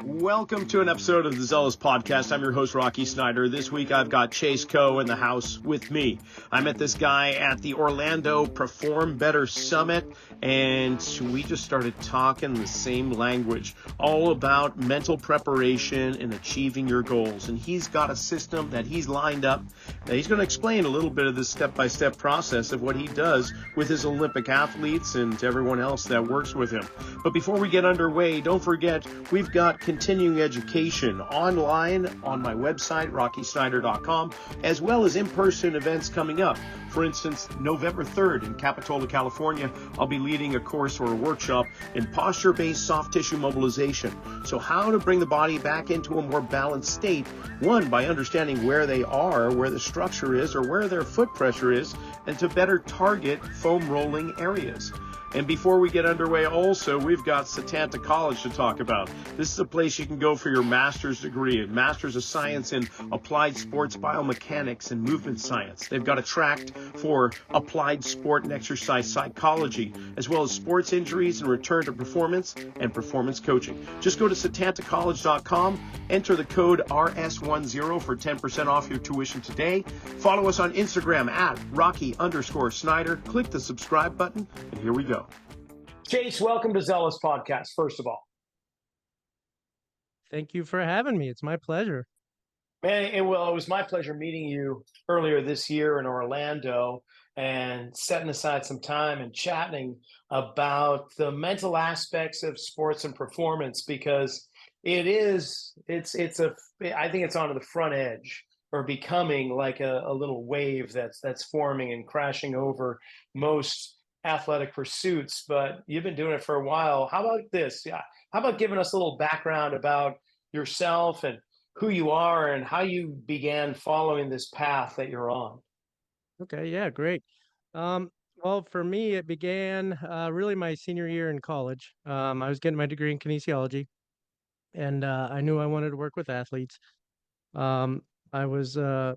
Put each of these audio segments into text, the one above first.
Welcome to an episode of the Zealous Podcast. I'm your host, Rocky Snyder. This week I've got Chase Kough in the house with me. I met this guy at the Orlando Perform Better Summit, and we just started talking the same language, all about mental preparation and achieving your goals. And he's got a system that he's lined up. Now, he's going to explain a little bit of this step-by-step process of what he does with his Olympic athletes and everyone else that works with him. But before we get underway, don't forget, we've got continuing education online on my website, rockysnyder.com, as well as in-person events coming up. For instance, November 3rd in Capitola, California, I'll be leading a course or a workshop in posture-based soft tissue mobilization. So how to bring the body back into a more balanced state, one, by understanding where they are, where the structure is, or where their foot pressure is, and to better target foam rolling areas. And before we get underway, also, we've got Setanta College to talk about. This is a place you can go for your master's degree, a master's of science in applied sports biomechanics and movement science. They've got a track for applied sport and exercise psychology, as well as sports injuries and return to performance and performance coaching. Just go to setantacollege.com, enter the code RS10 for 10% off your tuition today. Follow us on Instagram at Rocky_Snyder. Click the subscribe button, and here we go. Chase, welcome to Zealous Podcast, first of all. Thank you for having me. It's my pleasure. Man, it was my pleasure meeting you earlier this year in Orlando and setting aside some time and chatting about the mental aspects of sports and performance, because I think it's on the front edge, or becoming like a little wave that's forming and crashing over most athletic pursuits. But you've been doing it for a while. How about this? Yeah. How about giving us a little background about yourself and who you are and how you began following this path that you're on? Okay, yeah, great. Well, for me, it began really my senior year in college. I was getting my degree in kinesiology, and I knew I wanted to work with athletes. I was, going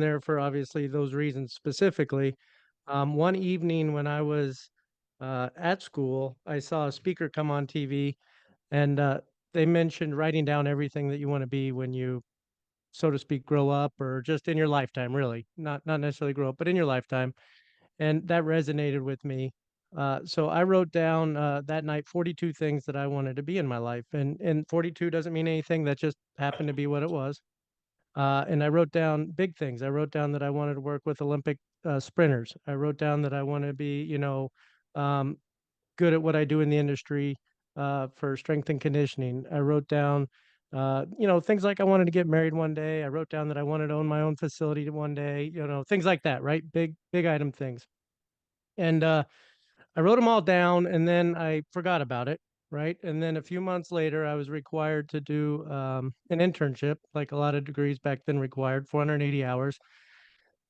there for obviously those reasons specifically. One evening when I was at school, I saw a speaker come on TV, and they mentioned writing down everything that you want to be when you, so to speak, grow up, or just in your lifetime, really, not necessarily grow up, but in your lifetime. And that resonated with me. So I wrote down that night 42 things that I wanted to be in my life, and 42 doesn't mean anything. That just happened to be what it was. And I wrote down big things. I wrote down that I wanted to work with Olympic sprinters. I wrote down that I want to be, um, good at what I do in the industry for strength and conditioning. I wrote down, things like I wanted to get married one day. I wrote down that I wanted to own my own facility one day. Things like that, right? Big item things. And I wrote them all down, and then I forgot about it, right? And then a few months later, I was required to do an internship, like a lot of degrees back then required, 480 hours.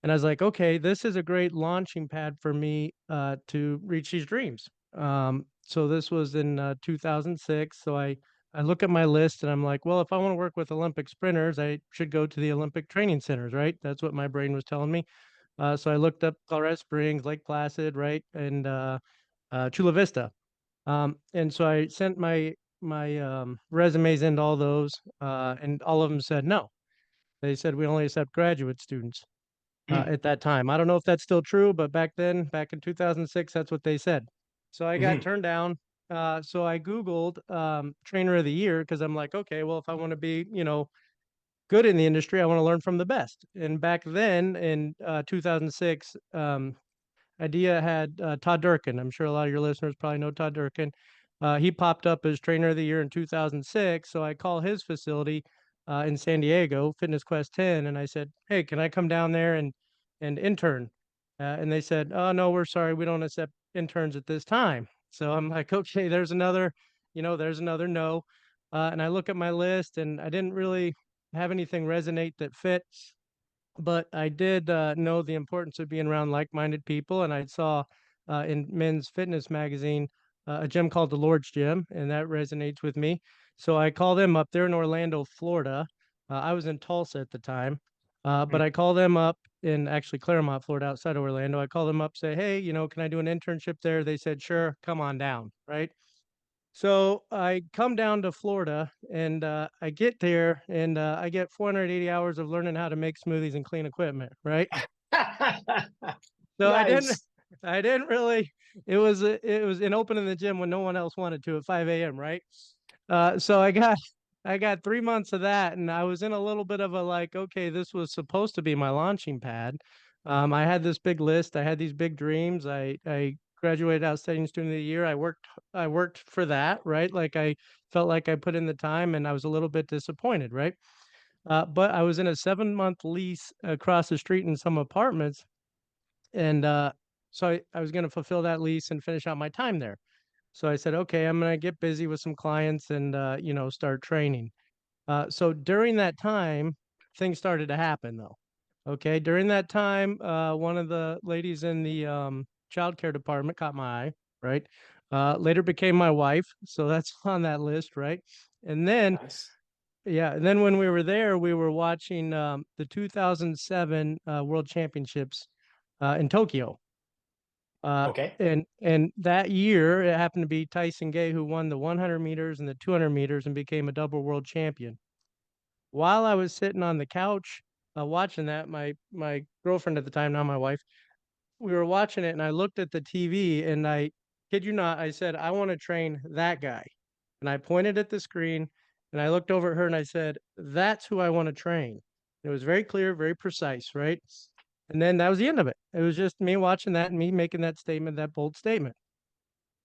And I was like, okay, this is a great launching pad for me to reach these dreams. So this was in 2006. So I look at my list and I'm like, well, if I want to work with Olympic sprinters, I should go to the Olympic training centers, right? That's what my brain was telling me. So I looked up Colorado Springs, Lake Placid, right, and Chula Vista. And so I sent my resumes into all those, and all of them said no. They said we only accept graduate students at that time. I don't know if that's still true, but back then, back in 2006, that's what they said. So I got turned down. So I Googled trainer of the year, because I'm like, okay, well, if I want to be, good in the industry, I want to learn from the best. And back then in 2006, IDEA had Todd Durkin. I'm sure a lot of your listeners probably know Todd Durkin. He popped up as trainer of the year in 2006. So I call his facility in San Diego, Fitness Quest 10, and I said, hey, can I come down there and intern? And they said, oh, no, we're sorry. We don't accept interns at this time. So I'm like, okay, there's another no. And I look at my list, and I didn't really have anything resonate that fits, but I did know the importance of being around like-minded people. And I saw in Men's Fitness magazine a gym called the Lord's Gym, and that resonates with me. So I call them up. They're in Orlando, Florida. I was in Tulsa at the time, but I call them up in actually Claremont, Florida, outside of Orlando. I call them up, say, hey, can I do an internship there? They said, sure, come on down, right? So I come down to Florida and I get there and I get 480 hours of learning how to make smoothies and clean equipment, right? So I didn't Nice. I didn't really it was in opening the gym when no one else wanted to at 5 a.m., right? So I got 3 months of that and I was in a little bit of a like, okay, this was supposed to be my launching pad. I had this big list, I had these big dreams. I graduated outstanding student of the year. I worked for that, right? Like I felt like I put in the time and I was a little bit disappointed, right? But I was in a 7 month lease across the street in some apartments and so I was going to fulfill that lease and finish out my time there. So I said, okay, I'm going to get busy with some clients and start training. So during that time, things started to happen though. Okay, during that time, one of the ladies in the childcare department caught my eye, right? Later became my wife, so that's on that list, right? And then, Nice. yeah, and then when we were there, we were watching the 2007 World Championships in Tokyo. Uh, Okay. and that year, it happened to be Tyson Gay who won the 100 meters and the 200 meters and became a double world champion. While I was sitting on the couch watching that, my girlfriend at the time, now my wife, we were watching it, and I looked at the TV, and I kid you not, I said, "I want to train that guy," and I pointed at the screen, and I looked over at her, and I said, "That's who I want to train." It was very clear, very precise, right? And then that was the end of it. It was just me watching that and me making that statement, that bold statement.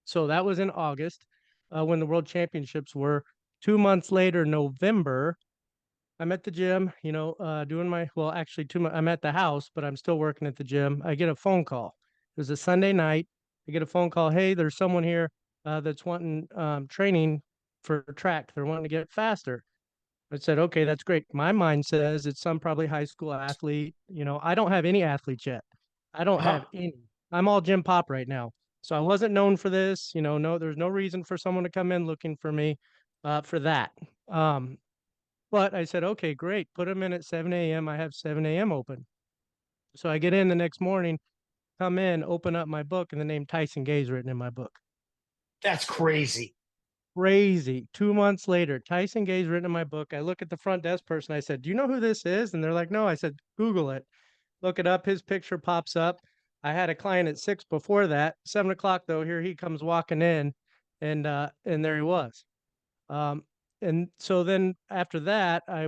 So that was in August when the World Championships were. 2 months later, November, I'm at the gym, doing well, actually, I'm at the house, but I'm still working at the gym. I get a phone call. It was a Sunday night. I get a phone call. Hey, there's someone here that's wanting training for track. They're wanting to get faster. I said, okay, that's great. My mind says it's some probably high school athlete. I don't have any athletes yet. I don't Uh-huh. have any. I'm all gym pop right now. So I wasn't known for this. No, there's no reason for someone to come in looking for me for that. Um, but I said, okay, great. Put them in at 7 a.m. I have 7 a.m. open. So I get in the next morning, come in, open up my book, and the name Tyson Gay is written in my book. That's crazy. Crazy. 2 months later, Tyson Gay's written in my book. I look at the front desk person. I said, "Do you know who this is?" And they're like, "No." I said, "Google it. Look it up." His picture pops up. I had a client at 6 before that. 7 o'clock though, here he comes walking in, and there he was. Um, and so then after that, I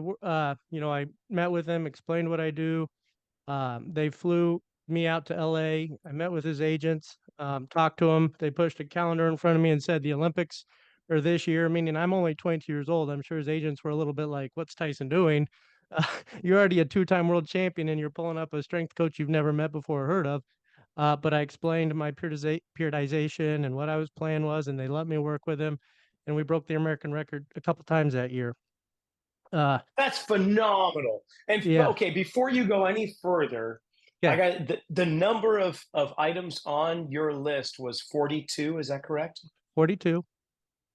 met with him, explained what I do. They flew me out to LA. I met with his agents, talked to him. They pushed a calendar in front of me and said the Olympics are this year, meaning I'm only 22 years old. I'm sure his agents were a little bit like, what's Tyson doing? Uh, you're already a two-time world champion and you're pulling up a strength coach you've never met before or heard of. But I explained my periodization and what I was plan was, and they let me work with him. And we broke the American record a couple times that year. Uh, That's phenomenal. And yeah. okay, before you go any further, I Okay. got the number of items on your list was 42. Is that correct? 42.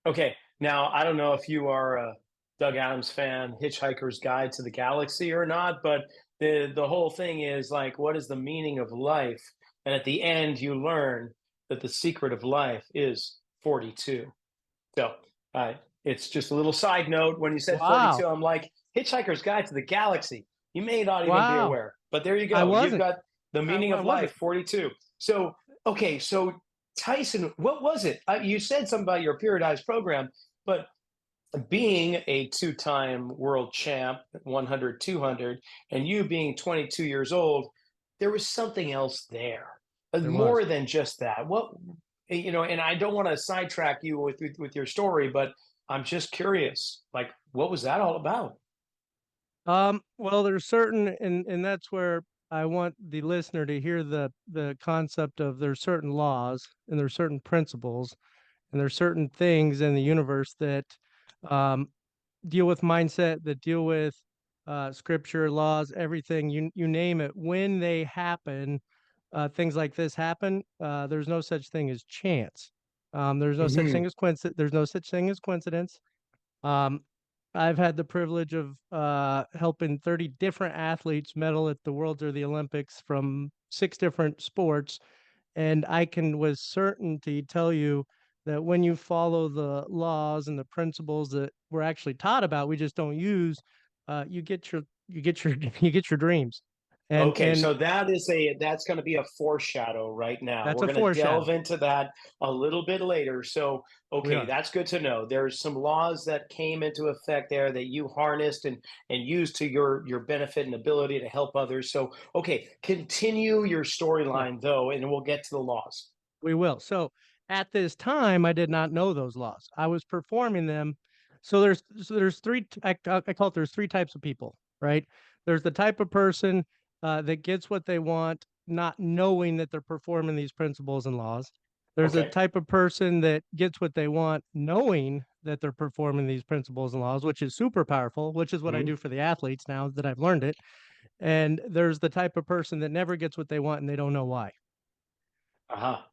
Okay. Now, I don't know if you are a Doug Adams fan, Hitchhiker's Guide to the Galaxy or not, but the whole thing is like, what is the meaning of life? And at the end, you learn that the secret of life is 42. So it's just a little side note. When you said 42, Wow. I'm like, Hitchhiker's Guide to the Galaxy. You may not even be Wow. aware, but there you I go. You've wasn't. got the meaning I of life, wasn't. 42. So, okay, so Tyson, what was it? You said something about your periodized program, but being a two-time world champ, 100, 200, and you being 22 years old, there was something else there, There was. more than just that. What, and I don't want to sidetrack you with your story, but I'm just curious, like, what was that all about? Well, there's certain, and that's where I want the listener to hear the concept of there's certain laws and there's certain principles and there's certain things in the universe that um, deal with mindset, that deal with scripture, laws, everything you name it. When they happen, things like this happen. There's no such thing as chance. There's no such thing Hmm. as coincidence. There's no such thing as coincidence. Um, I've had the privilege of helping 30 different athletes medal at the Worlds or the Olympics from 6 different sports, and I can with certainty tell you that when you follow the laws and the principles that we're actually taught about, we just don't use, you get your you get your dreams. Okay, And so that's going to be a foreshadow right now. that's We're a going to foreshadow. delve into that a little bit later. So, We okay, are. that's good to know. There's some laws that came into effect there that you harnessed and used to your benefit and ability to help others. So, okay, continue your Yeah. storyline though, and we'll get to the laws. We will. So at this time, I did not know those laws. I was performing them. So there's three. I call it there's three types of people, right? There's the type of person that gets what they want, not knowing that they're performing these principles and laws. There's a Okay. type of person that gets what they want, knowing that they're performing these principles and laws, which is super powerful, which is what I Hmm. do for the athletes now that I've learned it. And there's the type of person that never gets what they want and they don't know why Aha.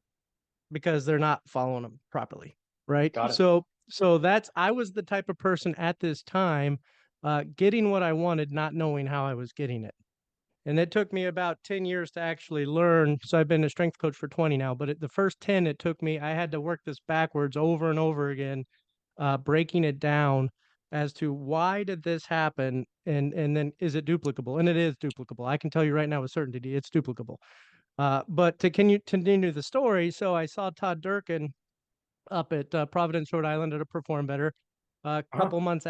because they're not following them properly, right? Got it. So that's I was the type of person at this time, getting what I wanted, not knowing how I was getting it. And it took me about 10 years to actually learn. So I've been a strength coach for 20 now, but the first 10 it took me, I had to work this backwards over and over again, breaking it down as to why did this happen and then is it duplicable? And it is duplicable. I can tell you right now with certainty it's duplicable. But to continue the story, so I saw Todd Durkin up at Providence, Rhode Island at a Perform Better. Uh-huh. A couple months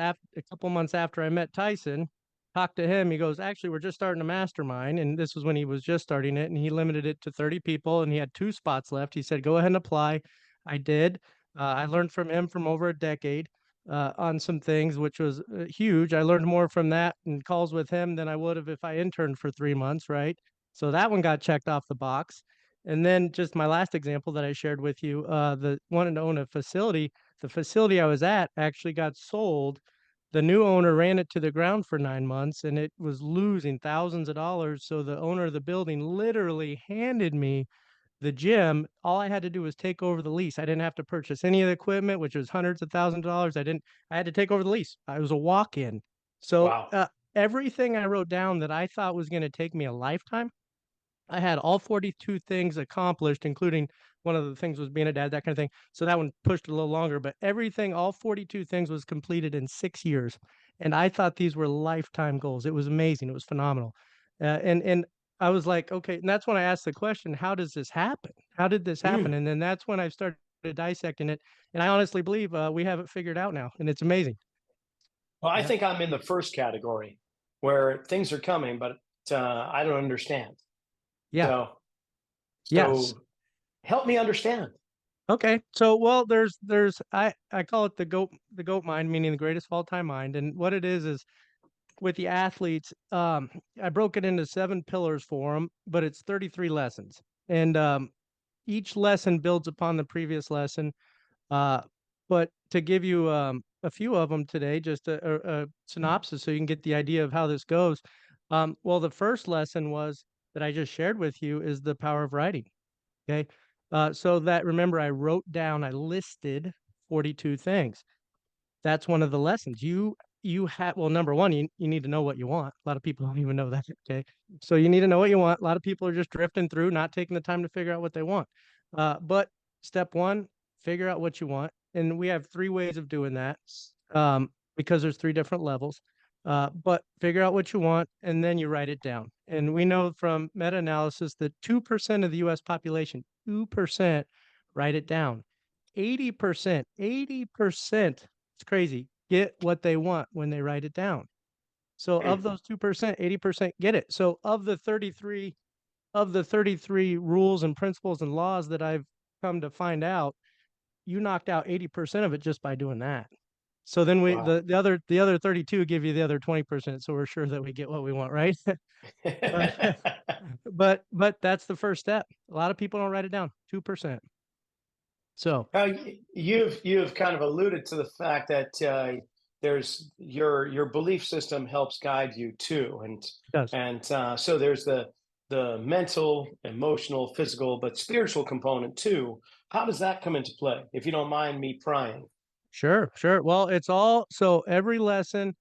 after I met Tyson, talked to him. He goes, actually, we're just starting a mastermind, and this was when he was just starting it, and he limited it to 30 people, and he had 2 spots left. He said, go ahead and apply. I did. I learned from him from over a decade. On some things, which was huge. I learned more from that and calls with him than I would have if I interned for 3 months, right? So that one got checked off the box. And then just my last example that I shared with you, the wanted to own a facility. The facility I was at actually got sold. The new owner ran it to the ground for 9 months and it was losing thousands of dollars. So the owner of the building literally handed me the gym. All I had to do was take over the lease. I didn't have to purchase any of the equipment, which was hundreds of thousands of dollars. I had to take over the lease. I was a walk in. So Wow. everything I wrote down that I thought was going to take me a lifetime, I had all 42 things accomplished, including one of the things was being a dad, that kind of thing. So that one pushed a little longer, but everything, all 42 things was completed in 6 years. And I thought these were lifetime goals. It was amazing. It was phenomenal. And I was like, okay. And that's when I asked the question, how does this happen? How did this happen? Mm. And then that's when I started dissecting it. And I honestly believe we have it figured out now. And it's amazing. Well, I Yeah. think I'm in the first category where things are coming, but I don't understand. Yeah. So, Yes. so help me understand. Okay. So well, I call it the goat mind, meaning the greatest of all time mind. And what it is with the athletes, I broke it into 7 pillars for them, but it's 33 lessons. And each lesson builds upon the previous lesson. Uh, but to give you a few of them today, just a synopsis so you can get the idea of how this goes. Well, the first lesson was that I just shared with you is the power of writing. Okay. So that remember, I listed 42 things. That's one of the lessons. You have well, number one, you need to know what you want. A lot of people don't even know that. Okay. So you need to know what you want. A lot of people are just drifting through, not taking the time to figure out what they want. But step one, figure out what you want. And we have 3 ways of doing that. Because there's 3 different levels. But figure out what you want and then you write it down. And we know from meta-analysis that 2% of the US population, 2% write it down. 80%, it's crazy, get what they want when they write it down. So of those 2%, 80% get it. So of the 33 rules and principles and laws that I've come to find out, you knocked out 80% of it just by doing that. So then Wow. the other 32 give you the other 20%. So we're sure that we get what we want, right? but but that's the first step. A lot of people don't write it down. 2%. So Now, you've kind of alluded to the fact that there's your belief system helps guide you too, it does. and so there's the mental, emotional, physical, but spiritual component too. How does that come into play? If you don't mind me prying. Sure, sure. Well, it's all so every lesson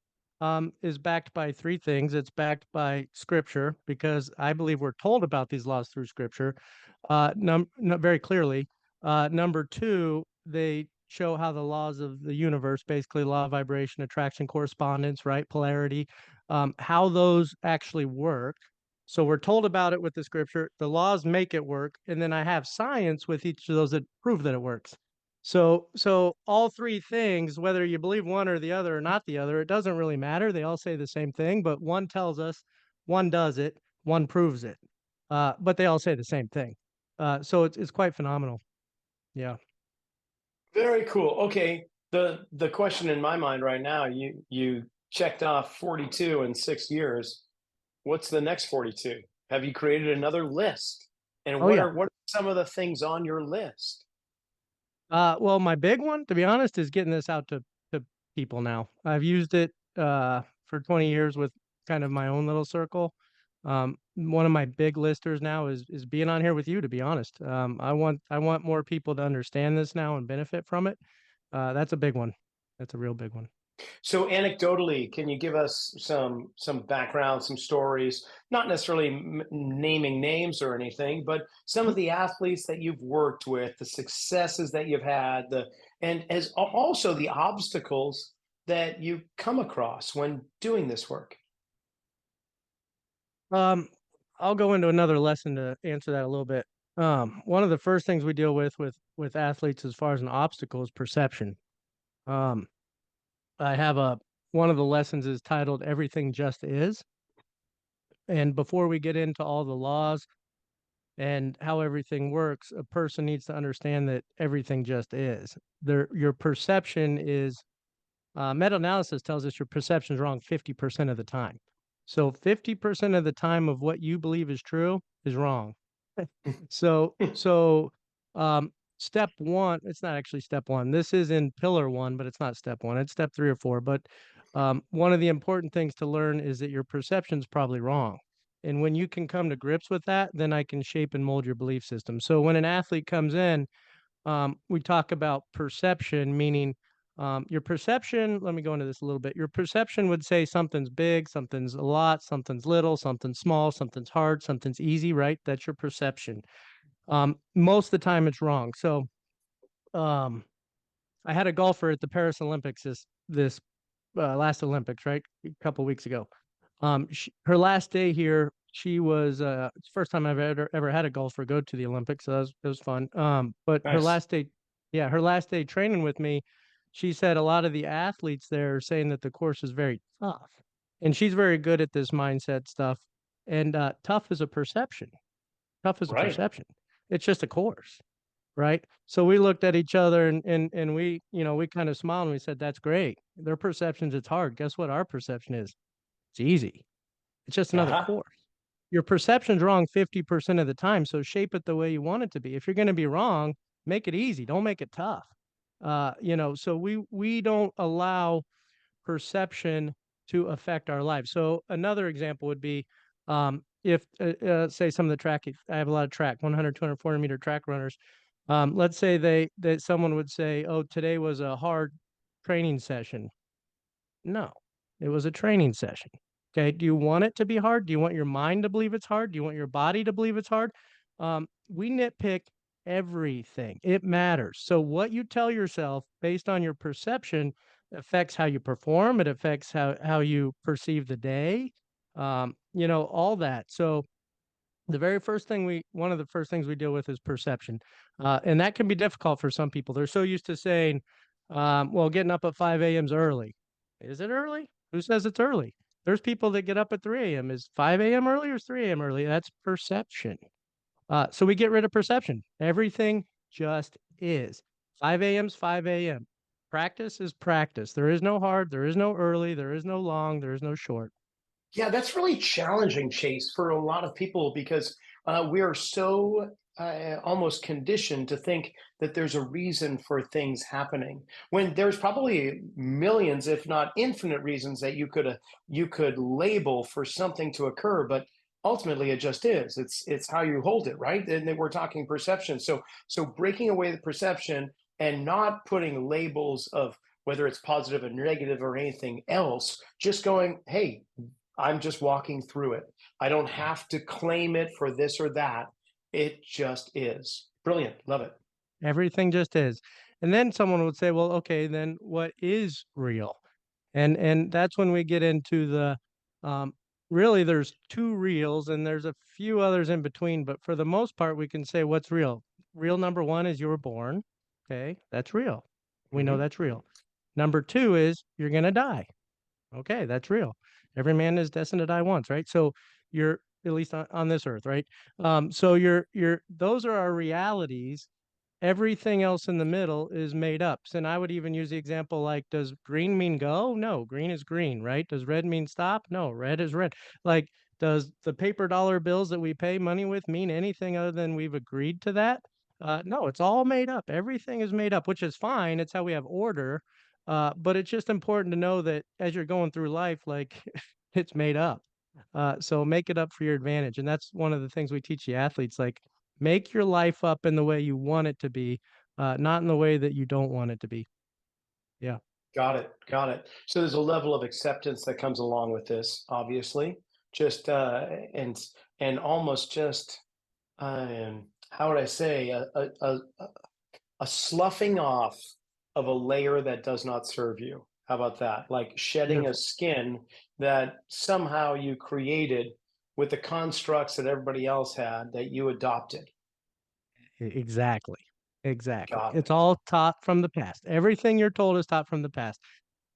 is backed by 3 things. It's backed by scripture because I believe we're told about these laws through scripture, very clearly. Number two, they show how the laws of the universe, basically law of vibration, attraction, correspondence, right, polarity, how those actually work. So we're told about it with the scripture. The laws make it work, and then I have science with each of those that prove that it works. So all three things, whether you believe one or the other or not the other, it doesn't really matter. They all say the same thing, but one tells us, one does it, one proves it. But they all say the same thing. So it's quite phenomenal. Yeah. Very cool. Okay. The question in my mind right now, you checked off 42 in 6 years. What's the next 42? Have you created another list? And Oh yeah. what are some of the things on your list? Well, my big one, to be honest, is getting this out to people now. I've used it for 20 years with kind of my own little circle. One of my big listers now is being on here with you, to be honest. I want more people to understand this now and benefit from it. That's a big one. That's a real big one. So anecdotally, can you give us some background, some stories, not necessarily naming names or anything, but some of the athletes that you've worked with, the successes that you've had, and as also the obstacles that you come across when doing this work? Um, I'll go into another lesson to answer that a little bit. One of the first things we deal with athletes as far as an obstacle is perception. Um, I have a one of the lessons is titled "Everything Just Is," and before we get into all the laws and how everything works, a person needs to understand that everything just is. Your perception is meta-analysis tells us your perception is wrong 50% of the time. So 50% of the time of what you believe is true is wrong. So um, step one, it's not actually step one. This is in pillar one, but it's not step one. It's step three or four. But one of the important things to learn is that your perception is probably wrong. And when you can come to grips with that, then I can shape and mold your belief system. So when an athlete comes in, we talk about perception, meaning your perception. Let me go into this a little bit. Your perception would say something's big, something's a lot, something's little, something's small, something's hard, something's easy, right? That's your perception. Most of the time it's wrong. So um, I had a golfer at the Paris Olympics this last Olympics, right? A couple weeks ago. Her last day here, she was it's the first time I've ever had a golfer go to the Olympics, so it was fun. But her Nice. last day, yeah, her last day training with me, she said a lot of the athletes there are saying that the course is very tough, and she's very good at this mindset stuff. And tough is a perception. Tough is a Right. perception. It's just a course, right? So we looked at each other and we, we kind of smiled and we said, "That's great. Their perceptions it's hard. Guess what? Our perception is it's easy. It's just another Uh-huh. course." Your perception's wrong 50% of the time, so shape it the way you want it to be. If you're going to be wrong, make it easy. Don't make it tough. So we don't allow perception to affect our lives. So another example would be if say some of the track, I have a lot of track, 100, 200, 400-meter track runners. Let's say that someone would say, "Oh, today was a hard training session." No, it was a training session. Okay. Do you want it to be hard? Do you want your mind to believe it's hard? Do you want your body to believe it's hard? We nitpick everything. It matters. So what you tell yourself based on your perception affects how you perform. It affects how you perceive the day. All that. So one of the first things we deal with is perception. And that can be difficult for some people. They're so used to saying, well, getting up at 5 a.m. is early. Is it early? Who says it's early? There's people that get up at 3 a.m. Is 5 a.m. early or is 3 a.m. early? That's perception. So we get rid of perception. Everything just is. 5 a.m. is 5 a.m. Practice is practice. There is no hard, there is no early, there is no long, there is no short. Yeah, that's really challenging, Chase, for a lot of people because we are so almost conditioned to think that there's a reason for things happening when there's probably millions, if not infinite, reasons that you could label for something to occur, but ultimately it just is. It's how you hold it, right? And then we're talking perception. So breaking away the perception and not putting labels of whether it's positive or negative or anything else, just going, hey, I'm just walking through it. I don't have to claim it for this or that. It just is. Brilliant. Love it. Everything just is. And then someone would say, well, okay, then what is real? And that's when we get into the um, really there's two reals and there's a few others in between, but for the most part we can say what's real. Real number one is you were born. Okay, that's real. We know Mm-hmm. that's real. Number two is you're gonna die. Okay, that's real. Every man is destined to die once, right? So you're at least on this earth, right? So you're those are our realities. Everything else in the middle is made up. So, and I would even use the example like, does green mean go? No, green is green, right? Does red mean stop? No, red is red. Like, does the paper dollar bills that we pay money with mean anything other than we've agreed to that? No, it's all made up. Everything is made up, which is fine. It's how we have order. But it's just important to know that as you're going through life, like it's made up. So make it up for your advantage. And that's one of the things we teach the athletes, like make your life up in the way you want it to be, not in the way that you don't want it to be. Yeah. Got it. Got it. So there's a level of acceptance that comes along with this, obviously. Just and almost just how would I say a sloughing off of a layer that does not serve you. How about that? Like shedding a Beautiful. skin that somehow you created with the constructs that everybody else had that you adopted. Exactly. Exactly. Got It's it. all taught from the past. Everything you're told is taught from the past.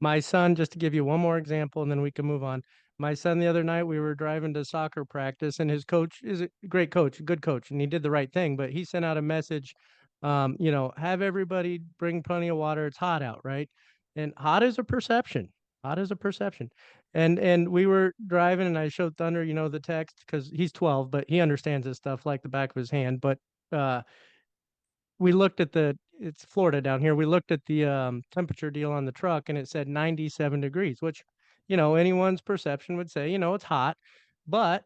My son, just to give you one more example, and then we can move on. My son, the other night, we were driving to soccer practice, and his coach is a great coach, a good coach, and he did the right thing. But he sent out a message, have everybody bring plenty of water. It's hot out, right? And hot is a perception. Hot is a perception. And we were driving, and I showed Thunder, the text because he's 12, but he understands this stuff like the back of his hand. But uh, we looked at it's Florida down here. We looked at the temperature deal on the truck and it said 97 degrees, which, anyone's perception would say, it's hot. But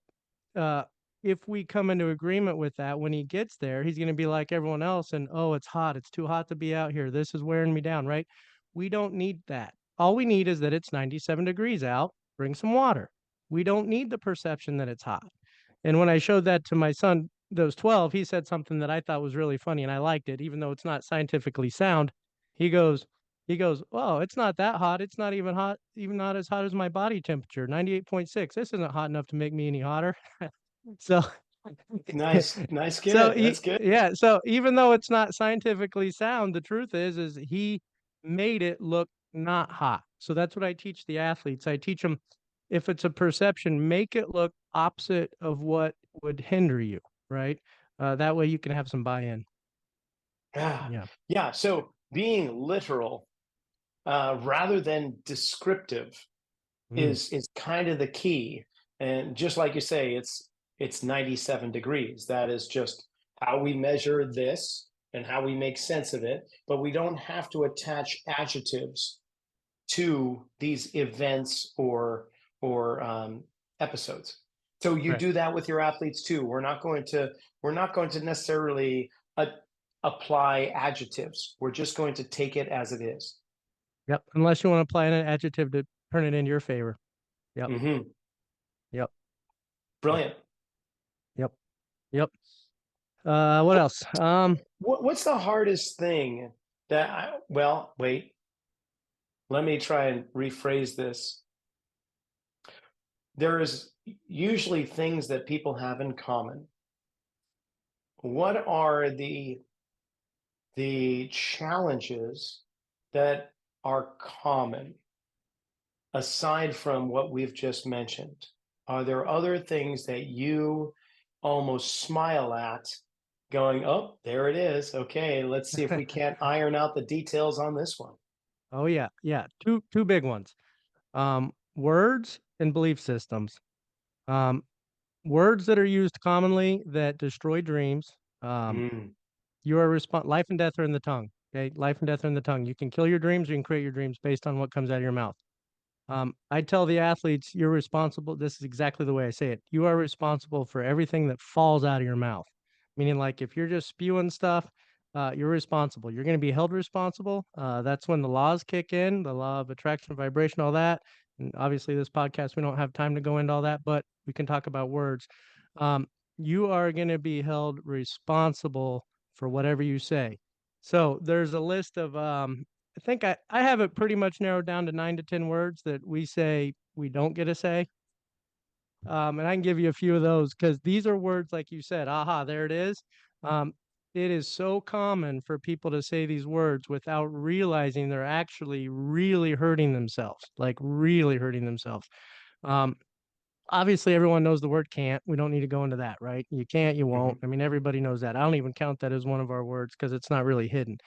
uh, if we come into agreement with that, when he gets there, he's going to be like everyone else and, oh, it's hot. It's too hot to be out here. This is wearing me down, right? We don't need that. All we need is that it's 97 degrees out. Bring some water. We don't need the perception that it's hot. And when I showed that to my son, those 12, he said something that I thought was really funny and I liked it, even though it's not scientifically sound. He goes, oh, it's not that hot. It's not even hot, even not as hot as my body temperature, 98.6. This isn't hot enough to make me any hotter. So, Nice. Nice so kid. That's good. yeah. So even though it's not scientifically sound, the truth is he made it look not hot. So that's what I teach the athletes. I teach them, if it's a perception, make it look opposite of what would hinder you, right? That way you can have some buy-in. Yeah. Yeah. Yeah. So being literal rather than descriptive Mm, is kind of the key. And just like you say, it's 97 degrees. That is just how we measure this and how we make sense of it. But we don't have to attach adjectives to these events or episodes. So you right. do that with your athletes too. We're not going to necessarily apply adjectives. We're just going to take it as it is. Yep. Unless you want to apply an adjective to turn it in your favor. Yep. Mm-hmm. Yep. Yep. Brilliant. Yep. Yep. What else? What's the hardest thing well, wait, let me try and rephrase this. There is usually things that people have in common. What are the challenges that are common aside from what we've just mentioned? Are there other things that you almost smile at going, oh, there it is. Okay, let's see if we can't iron out the details on this one. Oh yeah. Yeah. Two big ones. Words and belief systems. Um, Words that are used commonly that destroy dreams. Mm, You are life and death are in the tongue. Okay, life and death are in the tongue. You can kill your dreams, you can create your dreams based on what comes out of your mouth. I tell the athletes, you're responsible. This is exactly the way I say it. You are responsible for everything that falls out of your mouth. Meaning, like if you're just spewing stuff, you're responsible. You're going to be held responsible. That's when the laws kick in, the law of attraction, vibration, all that. And obviously, this podcast, we don't have time to go into all that, but we can talk about words. You are going to be held responsible for whatever you say. So there's a list of I think I have it pretty much narrowed down to 9 to 10 words that we say we don't get to say. And I can give you a few of those because these are words like you said, aha, there it is. Um, it is so common for people to say these words without realizing they're actually really hurting themselves, like really hurting themselves. Um, Obviously, everyone knows the word can't. We don't need to go into that, right? You can't, you won't. Mhm. I mean, everybody knows that. I don't even count that as one of our words because it's not really hidden.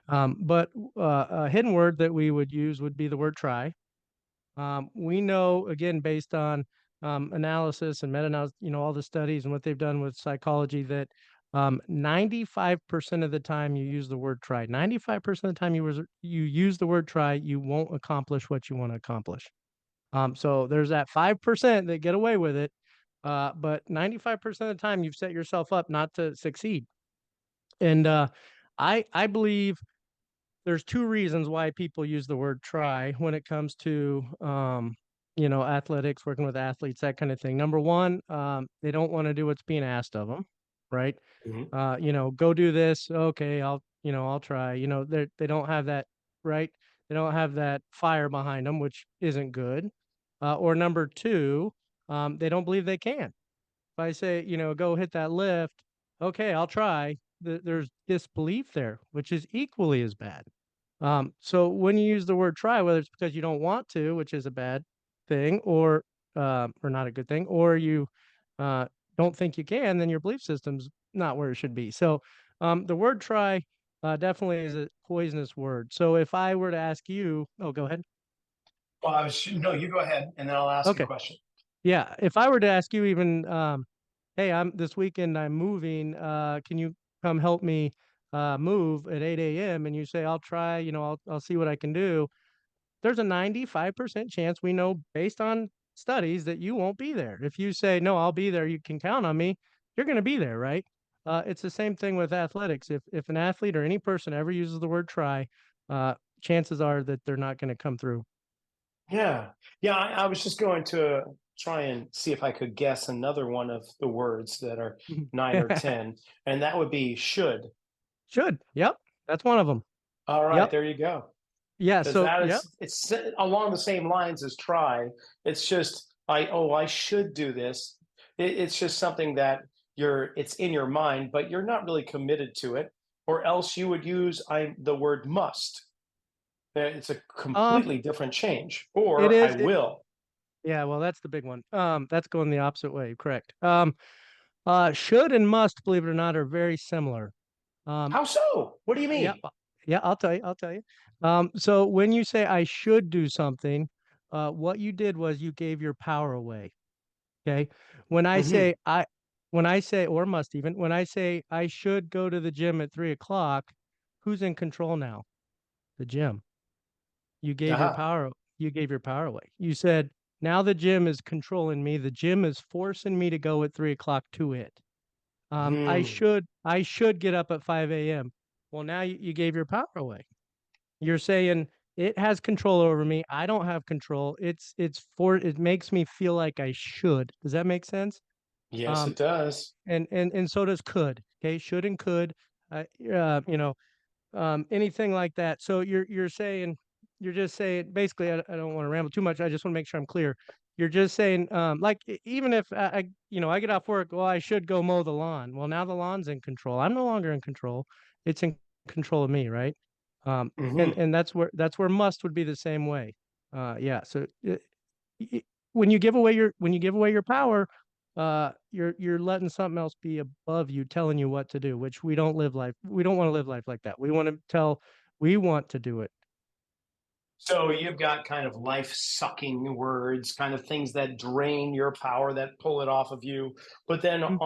But a hidden word that we would use would be the word try. We know, again, based on analysis and meta-analysis, all the studies and what they've done with psychology, that 95% of the time you use the word try, 95% of the time you use the word try, you won't accomplish what you want to accomplish. So there's that 5% that get away with it, but 95% of the time you've set yourself up not to succeed. And I believe there's two reasons why people use the word try when it comes to athletics, working with athletes, that kind of thing. Number one, they don't want to do what's being asked of them, right? Mhm. Go do this. Okay, I'll try. They don't have that, right? They don't have that fire behind them, which isn't good. Or number two, they don't believe they can. If I say, go hit that lift, okay, I'll try. There's disbelief there, which is equally as bad. So when you use the word try, whether it's because you don't want to, which is a bad thing, or not a good thing, or you uh, don't think you can, then your belief system's not where it should be. So the word try definitely is a poisonous word. So if I were to ask you, oh, go ahead. Well, no, you go ahead, and then I'll ask a Okay. question. Yeah. If I were to ask you even, hey, this weekend I'm moving, can you come help me move at 8 a.m.? And you say, I'll try, I'll see what I can do. There's a 95% chance we know based on studies that you won't be there. If you say, no, I'll be there, you can count on me, you're going to be there, right? It's the same thing with athletics. If an athlete or any person ever uses the word try, chances are that they're not going to come through. Yeah. Yeah. I was just going to try and see if I could guess another one of the words that are 9 or 10, and that would be should. Should. Yep. That's one of them. All right. Yep. There you go. Yeah. Because So, that yep. is, it's along the same lines as try. It's just, I should do this. It's just something that it's in your mind, but you're not really committed to it, or else you would use the word must. It's a Um, completely different change. it Or I is. will. Yeah. Well, that's the big one. That's going the opposite way. Correct. Should and must, believe it or not, are very similar. Um, How so? What do you yeah, mean? yeah, I'll tell you. I'll tell you. So when you say I should do something, what you did was you gave your power away. Okay. When I Hmm. say when I say, or must even, when I say I should go to the gym at 3 o'clock, who's in control now? The gym. You gave your Aha. power. You gave your power away. You said, now the gym is controlling me. The gym is forcing me to go at 3 o'clock to it. Hmm. I should get up at 5 a.m. Well, now you gave your power away. You're saying it has control over me. I don't have control. It makes me feel like I should. Does that make sense? Yes, Um, it does. and so does could. Okay, should and could. Uh, uh, you know, anything like that. So you're just saying basically. I don't want to ramble too much. I just want to make sure I'm clear. You're just saying, like even if I get off work, well, I should go mow the lawn. Well, now the lawn's in control. I'm no longer in control. It's in control of me, right? Hmm. And that's where must would be the same way. Yeah. So when you give away your power, you're letting something else be above you, telling you what to do, which we don't live life. We don't want to live life like that. We want to do it. So you've got kind of life sucking words, kind of things that drain your power, that pull it off of you. But then Mm.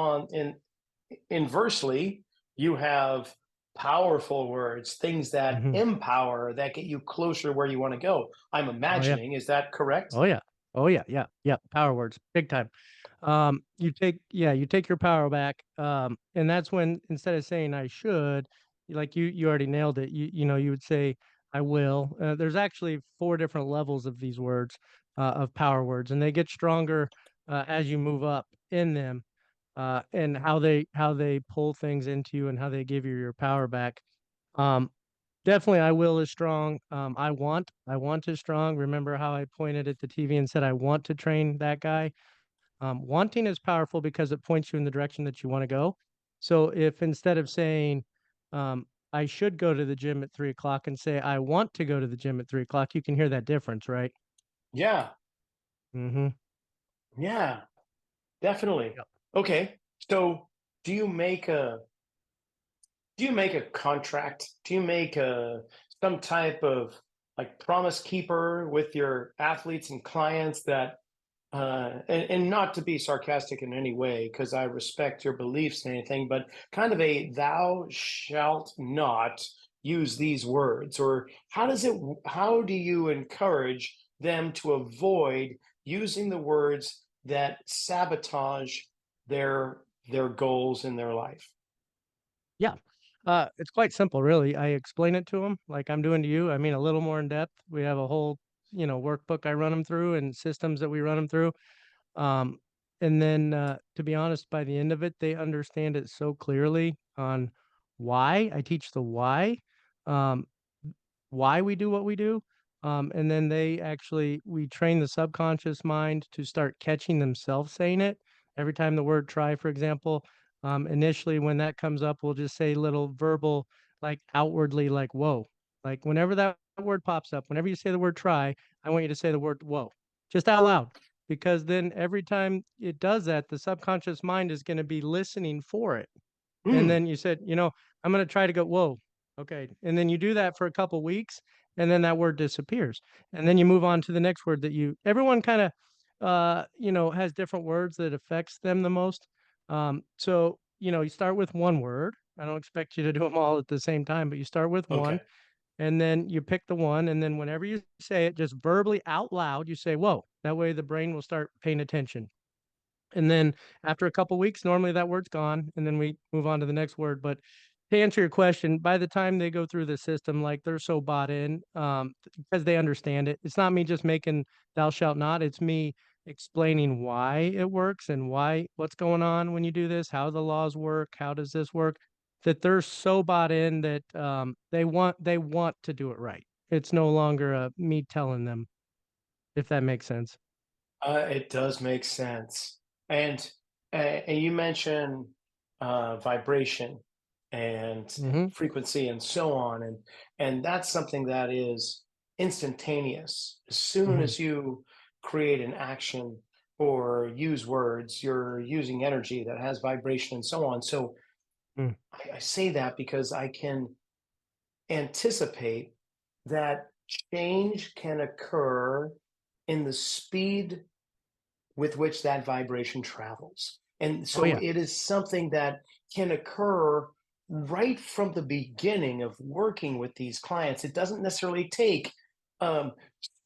inversely, you have powerful words, things that Mhm. empower, that get you closer where you want to go. I'm Oh yeah. imagining, is that correct? Oh yeah. Oh yeah. Yeah. Yeah. Power words, big time. You take your power back. And that's when instead of saying I should, like you already nailed it. You would say I will. There's actually four different levels of these words, of power words, and they get stronger as you move up in them, and how they pull things into you and how they give you your power back. Um, Definitely, I will is strong. I want is strong. Remember how I pointed at the TV and said I want to train that guy? Wanting is powerful because it points you in the direction that you want to go. So if instead of saying I should go to the gym at 3 o'clock and say I want to go to the gym at 3 o'clock, you can hear that difference, right? Yeah, Mm-hmm. yeah, definitely. Yep. Okay, so do you make a do you make a contract? Do you make a some type of like promise keeper with your athletes and clients that and not to be sarcastic in any way, because I respect your beliefs and anything, but kind of a thou shalt not use these words, or how do you encourage them to avoid using the words that sabotage their goals in their life? Yeah. It's quite simple, really. I explain it to them like I'm doing to you. I mean, a little more in depth. We have a whole, workbook I run them through and systems that we run them through. Um, and then, to be honest, by the end of it, they understand it so clearly on why. I teach the um, why we do what we do. And then we train the subconscious mind to start catching themselves saying it. Every time the word try, for example, initially when that comes up, we'll just say little verbal, like outwardly, like whoa. Like whenever that word pops up, whenever you say the word try, I want you to say the word whoa, just out loud. Because then every time it does that, the subconscious mind is going to be listening for it. And Hmm. then you said, I'm going to try to go, whoa. Okay. And then you do that for a couple weeks and then that word disappears. And then you move on to the next word everyone kind of, has different words that affects them the most. So, you start with one word. I don't expect you to do them all at the same time, but you start with one Okay. and then you pick the one. And then whenever you say it, just verbally out loud, you say, whoa. That way the brain will start paying attention. And then after a couple weeks, normally that word's gone, and then we move on to the next word. But to answer your question, by the time they go through the system, like they're so bought in, because they understand it. It's not me just making "thou shalt not." It's me explaining why it works and what's going on when you do this, how the laws work, how does this work. That they're so bought in that they want to do it right. It's no longer me telling them, if that makes sense. It does make sense. And and you mentioned vibration and Hmm. frequency and so on, and that's something that is instantaneous. As soon Hmm. as you create an action or use words, you're using energy that has vibration and so on. So I say that because I can anticipate that change can occur in the speed with which that vibration travels. And Oh so yeah. it is something that can occur right from the beginning of working with these clients. It doesn't necessarily take um,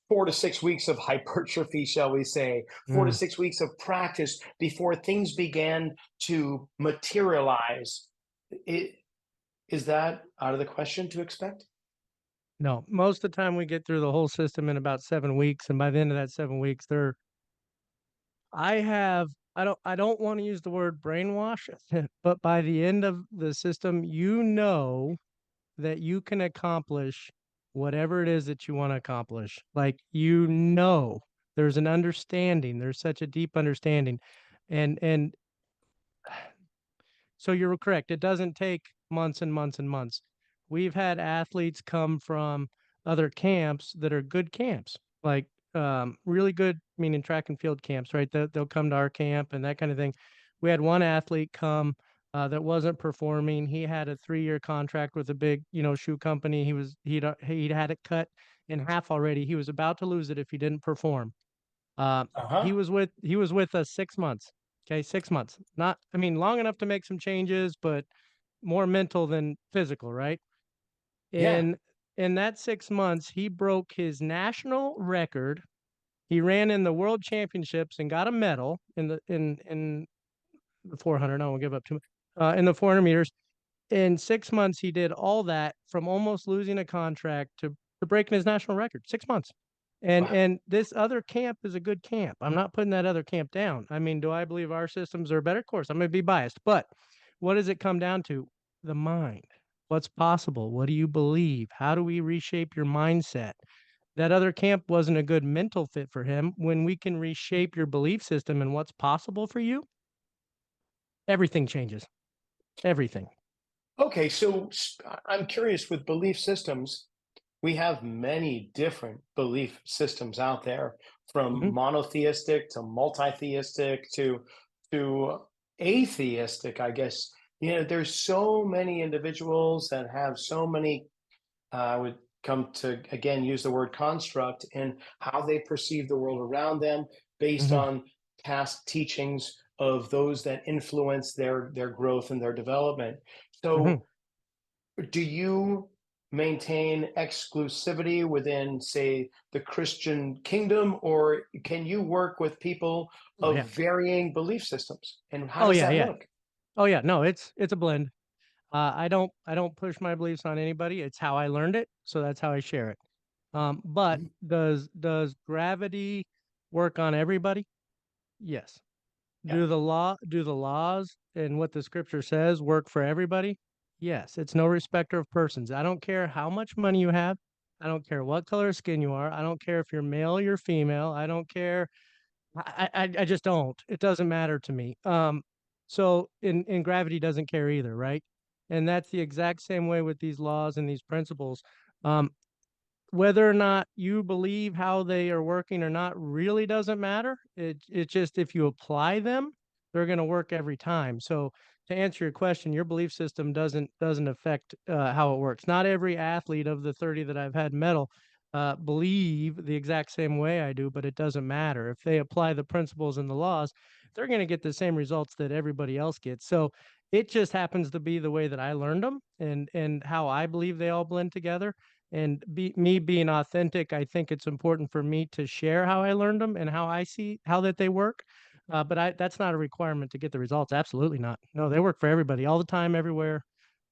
4 to 6 weeks of hypertrophy, shall we say, four to Mm. six weeks of practice before things began to materialize. It, is that out of the question to expect? No, most of the time we get through the whole system in about 7 weeks, and by the end of that 7 weeks, I don't want to use the word brainwash, but by the end of the system, you know that you can accomplish whatever it is that you want to accomplish. Like, there's an understanding, there's such a deep understanding. And so you're correct. It doesn't take months and months and months. We've had athletes come from other camps that are good camps, like really good, meaning track and field camps, right? They'll come to our camp and that kind of thing. We had one athlete come that wasn't performing. He had a 3-year contract with a big, shoe company. He'd had it cut in half already. He was about to lose it if he didn't perform. He Uh-huh. was with us 6 months. Okay, 6 months. Not, I mean, long enough to make some changes, but more mental than physical, right? Yeah. In that 6 months, he broke his national record. He ran in the world championships and got a medal in the 400. I won't give up too much. In the 400 meters, in 6 months, he did all that from almost losing a contract to breaking his national record. 6 months. And Wow. and this other camp is a good camp. I'm not putting that other camp down. I mean, do I believe our systems are better? Of course, I'm going to be biased. But what does it come down to? The mind. What's possible? What do you believe? How do we reshape your mindset? That other camp wasn't a good mental fit for him. When we can reshape your belief system and what's possible for you, everything changes. Everything. Okay, so I'm curious with belief systems. We have many different belief systems out there, from Hmm. monotheistic to multi-theistic to atheistic, I guess. There's so many individuals that have so many, I would come to again use the word construct in how they perceive the world around them based Hmm. on past teachings of those that influence their growth and their development. Hmm. So do you maintain exclusivity within, say, the Christian kingdom, or can you work with people Oh of yeah. varying belief systems? And how Oh does yeah. that Yeah. look? Oh yeah. No, it's a blend. I don't push my beliefs on anybody. It's how I learned it, so that's how I share it. But Mhm. does gravity work on everybody? Yes. Yeah. Do the laws and what the scripture says work for everybody? Yes. It's no respecter of persons. I don't care how much money you have. I don't care what color of skin you are. I don't care if you're male or you're female. I don't care. I just don't. It doesn't matter to me. So in gravity doesn't care either, right? And that's the exact same way with these laws and these principles. Um, whether or not you believe how they are working or not really doesn't matter. It just if you apply them, they're going to work every time. So to answer your question, your belief system doesn't affect how it works. Not every athlete of the 30 that I've had medal believe the exact same way I do, but it doesn't matter. If they apply the principles and the laws, they're going to get the same results that everybody else gets. So it just happens to be the way that I learned them and how I believe they all blend together. And me being authentic, I think it's important for me to share how I learned them and how I see how that they work. But that's not a requirement to get the results. Absolutely not. No, they work for everybody all the time, everywhere.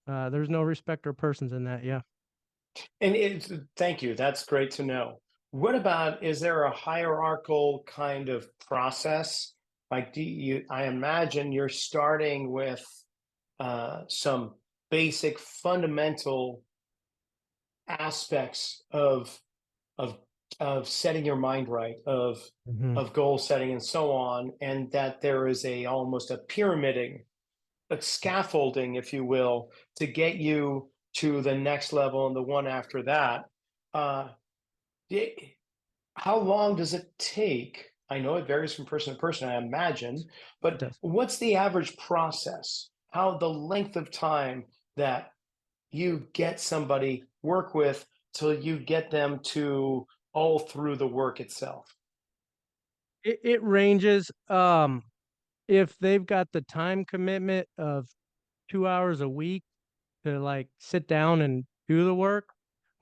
There's no respecter of persons in that. Yeah. And thank you. That's great to know. What about, is there a hierarchical kind of process? Like, I imagine you're starting with some basic fundamental aspects of of setting your mind right, Hmm. of goal setting and so on, and that there is a almost a pyramiding, a scaffolding, if you will, to get you to the next level and the one after that. uh it- how long does it take? I know it varies from person to person, I imagine, It but does. what's the average process, how the length of time that you get somebody work with till you get them to all through the work itself? It ranges. If they've got the time commitment of 2 hours a week to like sit down and do the work,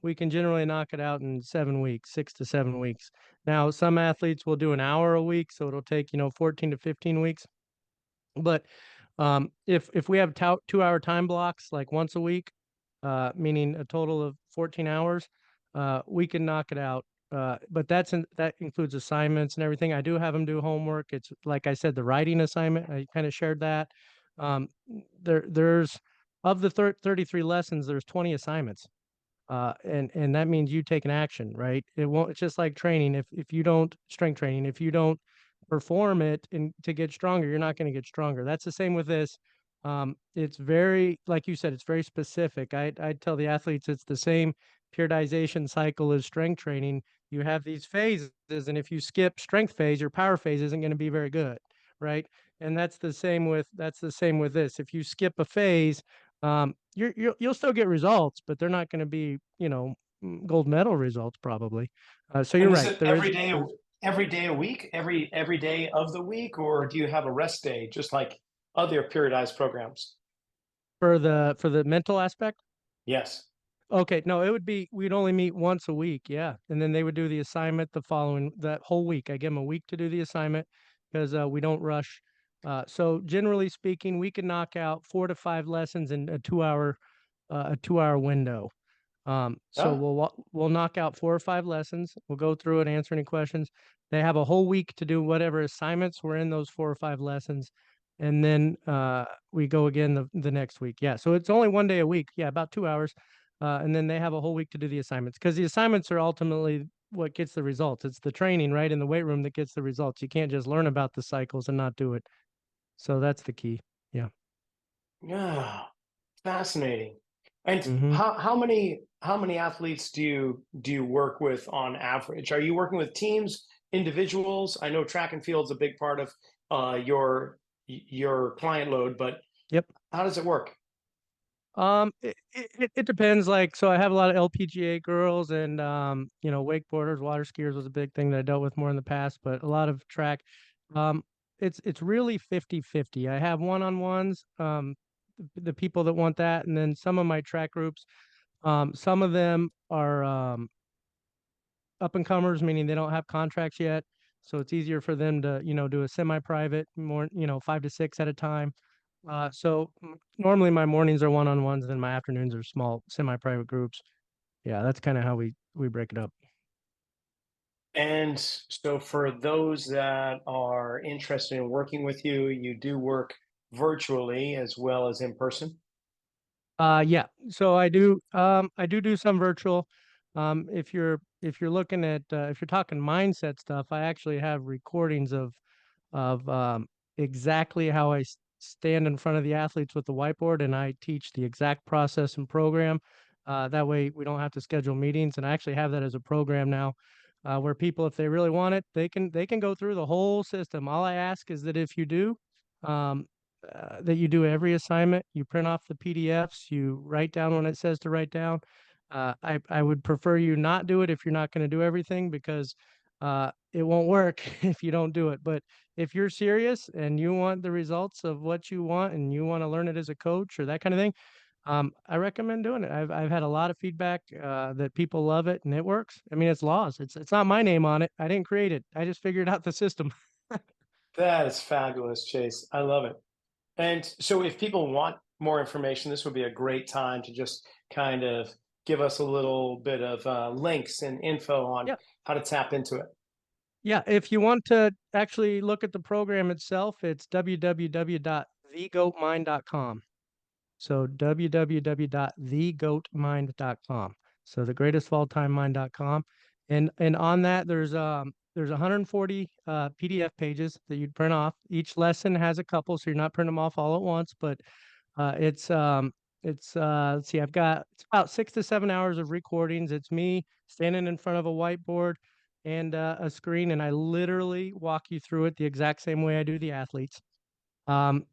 we can generally knock it out in 7 weeks, 6 to 7 weeks. Now, some athletes will do an hour a week, so it'll take 14 to 15 weeks. But if we have 2 hour time blocks like once a week, meaning a total of 14 hours, we can knock it out. But that includes assignments and everything. I do have them do homework. It's like I said, the writing assignment. I kind of shared that. Um, there's of the 33 lessons, there's 20 assignments. And that means you take an action, right? It won't. It's just like training. If you don't strength training, if you don't perform it and to get stronger, you're not going to get stronger. That's the same with this. It's very, like you said, it's very specific. I tell the athletes it's the same periodization cycle as strength training. You have these phases, and if you skip strength phase, your power phase isn't going to be very good, right? And that's the same with this. If you skip a phase, you'll still get results, but they're not going to be, gold medal results probably. So you're And is right. it There's every day a week, every day of the week, or do you have a rest day just like other periodized programs? for the mental aspect. Yes. Okay, no, it would be we'd only meet once a week, yeah, and then they would do the assignment the following that whole week. I give them a week to do the assignment because we don't rush. So generally speaking, we can knock out 4 to 5 lessons in a 2 hour window. So Oh, we'll knock out 4 or 5 lessons. We'll go through it, answer any questions. They have a whole week to do whatever assignments were in those 4 or 5 lessons, and then we go again the next week. Yeah, so it's only 1 day a week. Yeah, about 2 hours, and then they have a whole week to do the assignments, because the assignments are ultimately what gets the results. It's the training, right, in the weight room that gets the results. You can't just learn about the cycles and not do it. So that's the key. Yeah. Yeah, fascinating. And Hmm. how many athletes do you work with on average? Are you working with teams, individuals? I know track and field's a big part of your client load, but Yep. how does it work? It depends. Like, so I have a lot of LPGA girls, and wakeboarders, water skiers was a big thing that I dealt with more in the past, but a lot of track. Um, it's really 50-50. I have one-on-ones, the people that want that, and then some of my track groups, some of them are up and comers, meaning they don't have contracts yet. So it's easier for them to, do a semi-private, more, 5 to 6 at a time. Normally my mornings are one-on-ones, and then my afternoons are small semi-private groups. Yeah, that's kind of how we break it up. And so for those that are interested in working with you, you do work virtually as well as in person? Yeah. So I do some virtual. If you're looking at, if you're talking mindset stuff, I actually have recordings of exactly how I stand in front of the athletes with the whiteboard, and I teach the exact process and program. That way we don't have to schedule meetings, and I actually have that as a program now, where people, if they really want it, they can go through the whole system. All I ask is that if you do, um, that you do every assignment, you print off the PDFs, you write down when it says to write down. I would prefer you not do it if you're not going to do everything, because it won't work if you don't do it. But if you're serious and you want the results of what you want, and you want to learn it as a coach or that kind of thing, I recommend doing it. I've had a lot of feedback that people love it and it works. I mean, it's laws. It's not my name on it. I didn't create it. I just figured out the system. That is fabulous, Chase. I love it. And so if people want more information, this would be a great time to just kind of give us a little bit of links and info on Yeah. how to tap into it. Yeah. If you want to actually look at the program itself, it's www.thegoatmind.com. So www.thegoatmind.com. So thegreatestofalltimemind.com. And on that there's 140 PDF pages that you'd print off. Each lesson has a couple, so you're not printing them off all at once, but it's let's see, it's about 6 to 7 hours of recordings. It's me standing in front of a whiteboard and a screen, and I literally walk you through it the exact same way I do the athletes. And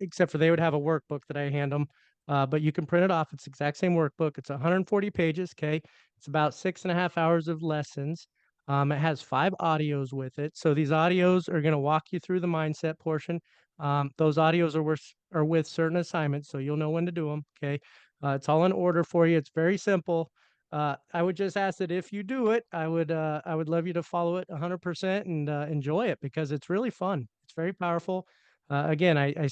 except for they would have a workbook that I hand them, but you can print it off. It's the exact same workbook. It's 140 pages. Okay, it's about 6.5 hours of lessons. It has 5 audios with it. So these audios are going to walk you through the mindset portion. Those audios are with certain assignments, so you'll know when to do them. Okay, it's all in order for you. It's very simple. I would just ask that if you do it, I would love you to follow it 100% and enjoy it, because it's really fun. It's very powerful. Again, I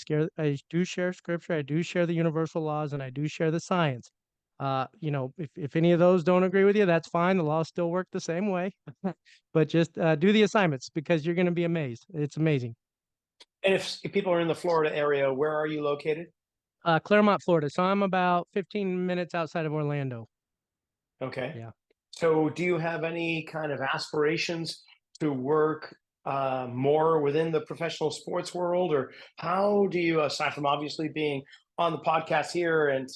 do share scripture, I do share the universal laws, and I do share the science. If any of those don't agree with you, that's fine. The laws still work the same way. But just do the assignments, because you're going to be amazed. It's amazing. And if people are in the Florida area, where are you located? Claremont, Florida. So I'm about 15 minutes outside of Orlando. Okay. Yeah. So do you have any kind of aspirations to work more within the professional sports world, or how do you, aside from obviously being on the podcast here and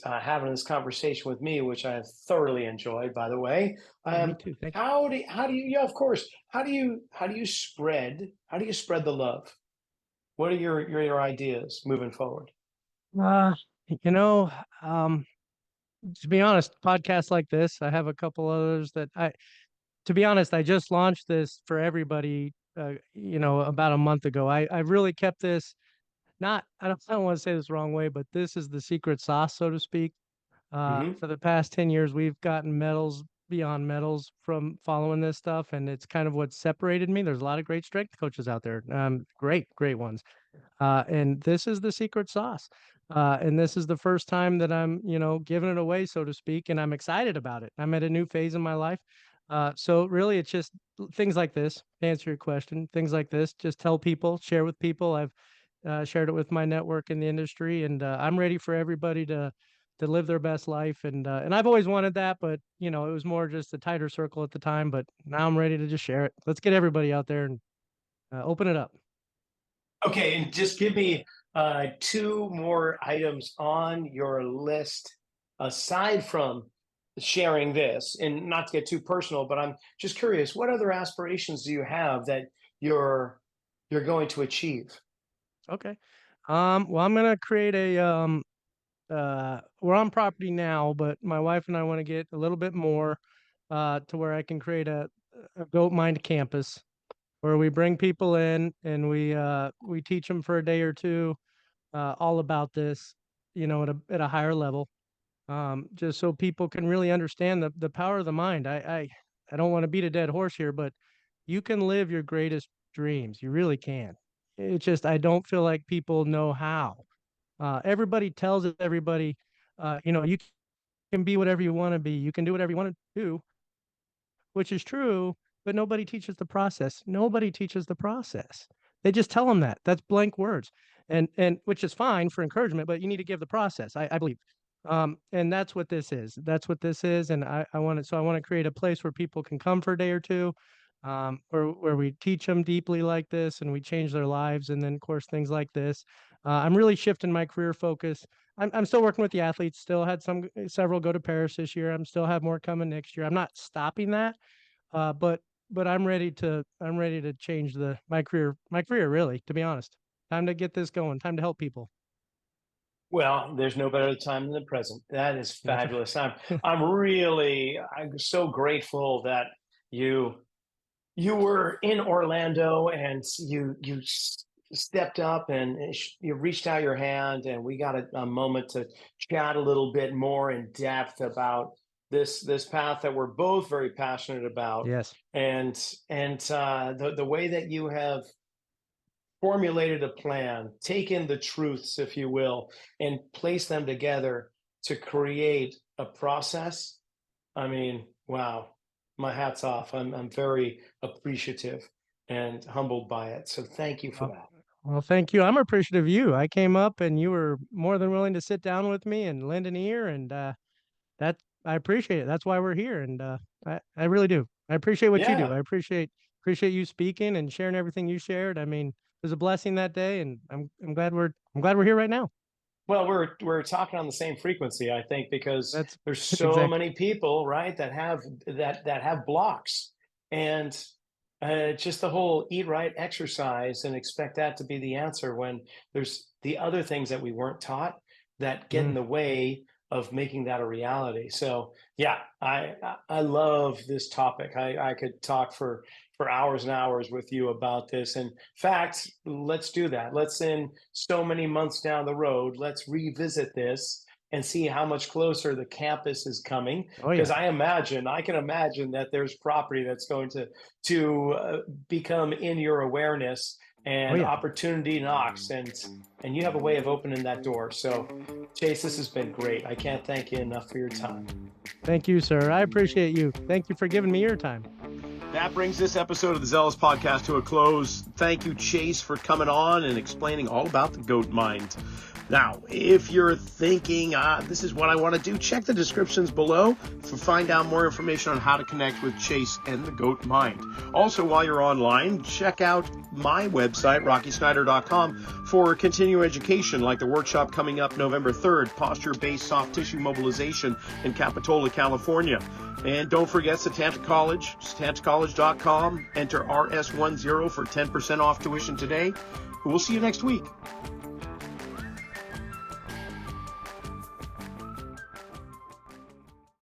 having this conversation with me, which I have thoroughly enjoyed, by the way, Oh, me too. Thank how do you, yeah, of course, how do you spread the love? What are your ideas moving forward? you. You know, um, to be honest, podcasts like this, I have a couple others that to be honest, I just launched this for everybody, about a month ago. I've really kept this, not, I don't want to say this the wrong way, but this is the secret sauce, so to speak. Hmm. For the past 10 years, we've gotten medals beyond medals from following this stuff, and it's kind of what separated me. There's a lot of great strength coaches out there, great ones. And this is the secret sauce. And this is the first time that I'm, giving it away, so to speak, and I'm excited about it. I'm at a new phase in my life. So really, it's just things like this. To answer your question, things like this. Just tell people, share with people. I've shared it with my network in the industry, and I'm ready for everybody to live their best life. And I've always wanted that, but it was more just a tighter circle at the time. But now I'm ready to just share it. Let's get everybody out there and open it up. Okay, and just give me two more items on your list aside from sharing this, and not to get too personal, but I'm just curious, what other aspirations do you have that you're going to achieve? Okay. Well, I'm gonna create we're on property now, but my wife and I want to get a little bit more to where I can create a goat mind campus where we bring people in and we teach them for a day or two all about this, at a higher level, just so people can really understand the power of the mind. I don't want to beat a dead horse here, but you can live your greatest dreams. You really can. It's just I don't feel like people know how. Everybody tells everybody, you can be whatever you want to be. You can do whatever you want to do, which is true, but nobody teaches the process. Nobody teaches the process. They just tell them that. That's blank words. And which is fine for encouragement, but you need to give the process, I believe. And that's what this is. That's what this is. And I want to, so I want to create a place where people can come for a day or two, where we teach them deeply like this and we change their lives. And then, of course, things like this. I'm really shifting my career focus. I'm still working with the athletes. Still had several go to Paris this year. I'm still have more coming next year. I'm not stopping that, but I'm ready to change my career really, to be honest. Time to get this going. Time to help people. Well, there's no better time than the present. That is That's right. fabulous. I'm so grateful that you you were in Orlando and stepped up and you reached out your hand and we got a moment to chat a little bit more in depth about this path that we're both very passionate about, Yes. and the way that you have formulated a plan, taken the truths, if you will, and placed them together to create a process. I mean, wow, my hat's off. I'm very appreciative and humbled by it. So thank you for Well, that. well, thank you. I'm appreciative of you. I came up and you were more than willing to sit down with me and lend an ear, and that I appreciate it. That's why we're here, and I really do. I appreciate what you do. Yeah. I appreciate you speaking and sharing everything you shared. I mean, it was a blessing that day, and I'm glad we're here right now. Well, we're talking on the same frequency, I think, because That's there's so exactly. many people, right, that have blocks, and just the whole eat right, exercise, and expect that to be the answer when there's the other things that we weren't taught that get in Mm. the way of making that a reality. So yeah, I love this topic. I could talk for hours and hours with you about this. In fact, let's do that. Let's in so many months down the road, let's revisit this and see how much closer the campus is coming. Oh Because yeah. I can imagine that there's property that's going to become in your awareness, Oh and yeah. opportunity knocks, and you have a way of opening that door. So, Chase, this has been great. I can't thank you enough for your time. Thank you, sir. I appreciate you. Thank you for giving me your time. That brings this episode of the Zealous Podcast to a close. Thank you, Chase, for coming on and explaining all about the goat mind. Now, if you're thinking, this is what I want to do, check the descriptions below to find out more information on how to connect with Chase and the Goat Mind. Also, while you're online, check out my website, rockysnyder.com, for continuing education, like the workshop coming up November 3rd, Posture-Based Soft Tissue Mobilization in Capitola, California. And don't forget Setanta College, setantacollege.com. Enter RS10 for 10% off tuition today. We'll see you next week.